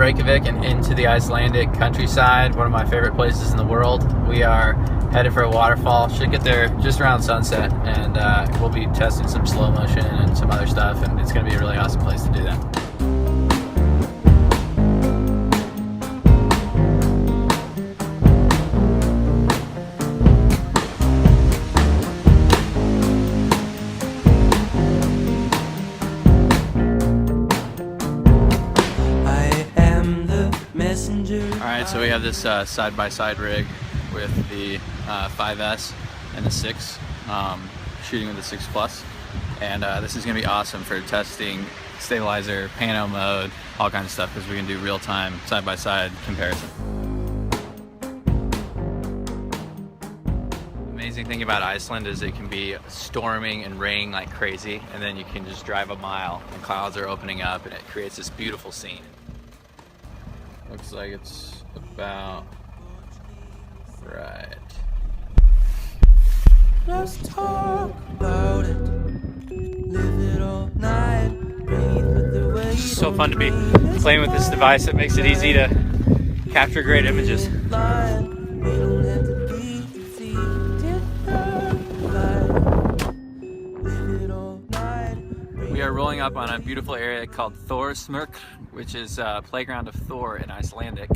Reykjavik and into the Icelandic countryside, one of my favorite places in the world. We are headed for a waterfall. Should get there just around sunset, and we'll be testing some slow motion and some other stuff, and it's going to be a really awesome place to do that. Alright, so we have this side-by-side rig with the 5S and the 6, shooting with the 6 Plus, and this is going to be awesome for testing stabilizer, pano mode, all kinds of stuff, because we can do real-time side-by-side comparison. The amazing thing about Iceland is it can be storming and raining like crazy, and then you can just drive a mile and clouds are opening up and it creates this beautiful scene. Looks like it's about right. Just talk about it. Live it all night. Breathe with the way. It's so fun to be playing with this device. It makes it easy to capture great images. We are rolling up on a beautiful area called Thorsmörk, which is a playground of Thor in Icelandic.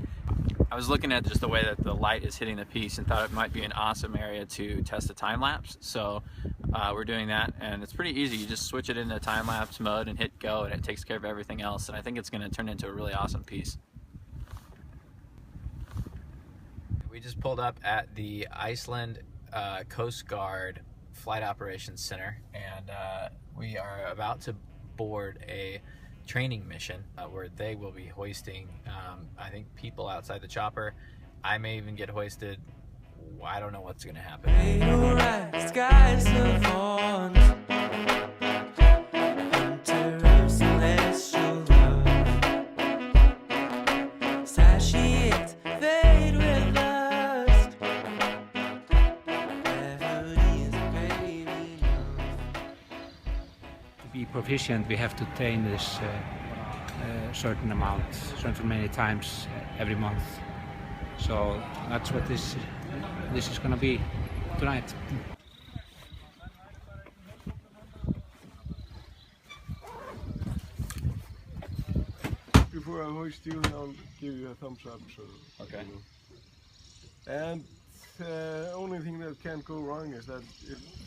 I was looking at just the way that the light is hitting the piece and thought it might be an awesome area to test a time lapse. So we're doing that, and it's pretty easy. You just switch it into time lapse mode and hit go, and it takes care of everything else. And I think it's going to turn into a really awesome piece. We just pulled up at the Iceland Coast Guard Flight Operations Center, and we are about to board a training mission where they will be hoisting, I think, people outside the chopper. I may even get hoisted. I don't know what's going to happen. To be proficient, we have to train this certain amount, certain many times every month. So that's what this is going to be tonight. Before I hoist you, I'll give you a thumbs up. So Okay. And the only thing that can go wrong is that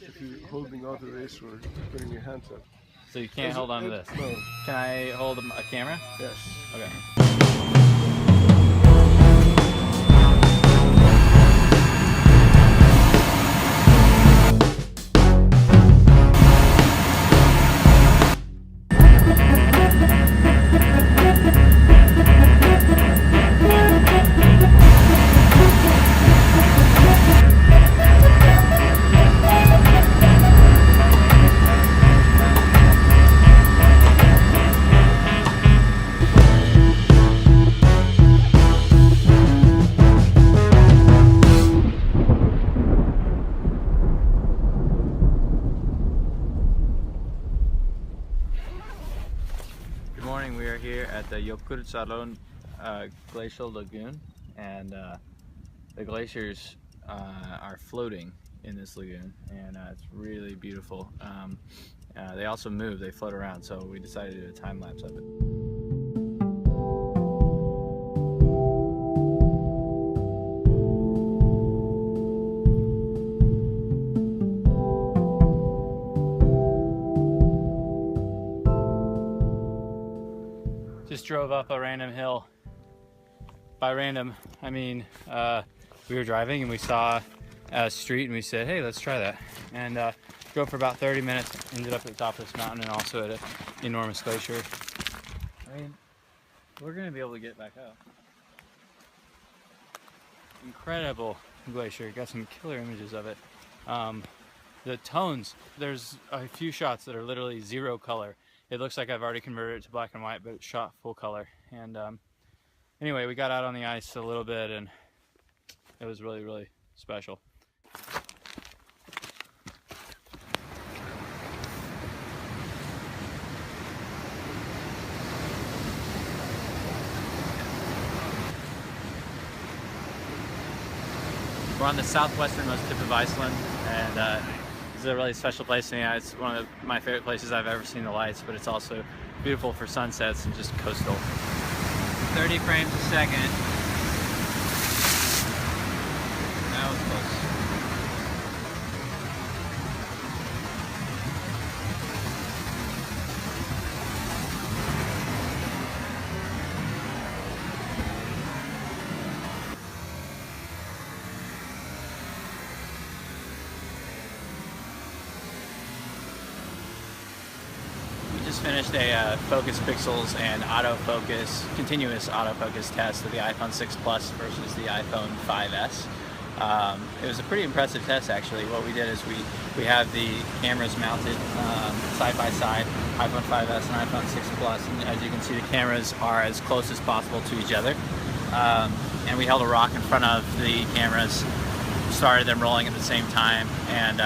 if you're holding onto this or putting your hands up. So you can't hold on to this? No. Can I hold a camera? Yes. Okay. Good morning. We are here at the Jökulsárlón Glacial Lagoon, and the glaciers are floating in this lagoon, and it's really beautiful. They also move, they float around, so we decided to do a time lapse of it. Just drove up a random hill. By random, I mean we were driving and we saw a street and we said, hey, let's try that. And drove for about 30 minutes, ended up at the top of this mountain and also at an enormous glacier. I mean, we're gonna be able to get back up. Incredible glacier, got some killer images of it. The tones, there's a few shots that are literally zero color. It looks like I've already converted it to black and white, but it's shot full color. And anyway, we got out on the ice a little bit and it was really, really special. We're on the southwesternmost tip of Iceland, and this is a really special place to me. It's one of my favorite places I've ever seen the lights, but it's also beautiful for sunsets and just coastal. 30 frames a second. That was close. Just finished a focus pixels and autofocus, continuous autofocus test of the iPhone 6 Plus versus the iPhone 5S. It was a pretty impressive test actually. What we did is we have the cameras mounted side by side, iPhone 5S and iPhone 6 Plus, and as you can see the cameras are as close as possible to each other. And we held a rock in front of the cameras, started them rolling at the same time, and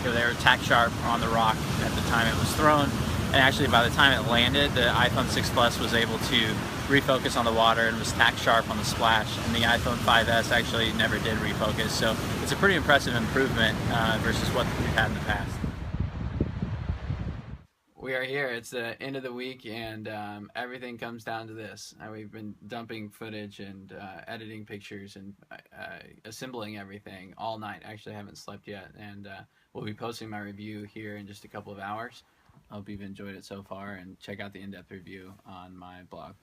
they were tack sharp on the rock at the time it was thrown. And actually by the time it landed, the iPhone 6 Plus was able to refocus on the water and was tack sharp on the splash, and the iPhone 5S actually never did refocus. So it's a pretty impressive improvement versus what we've had in the past. We are here, it's the end of the week, and everything comes down to this. We've been dumping footage and editing pictures and assembling everything all night. Actually I haven't slept yet, and we'll be posting my review here in just a couple of hours. I hope you've enjoyed it so far, and check out the in-depth review on my blog.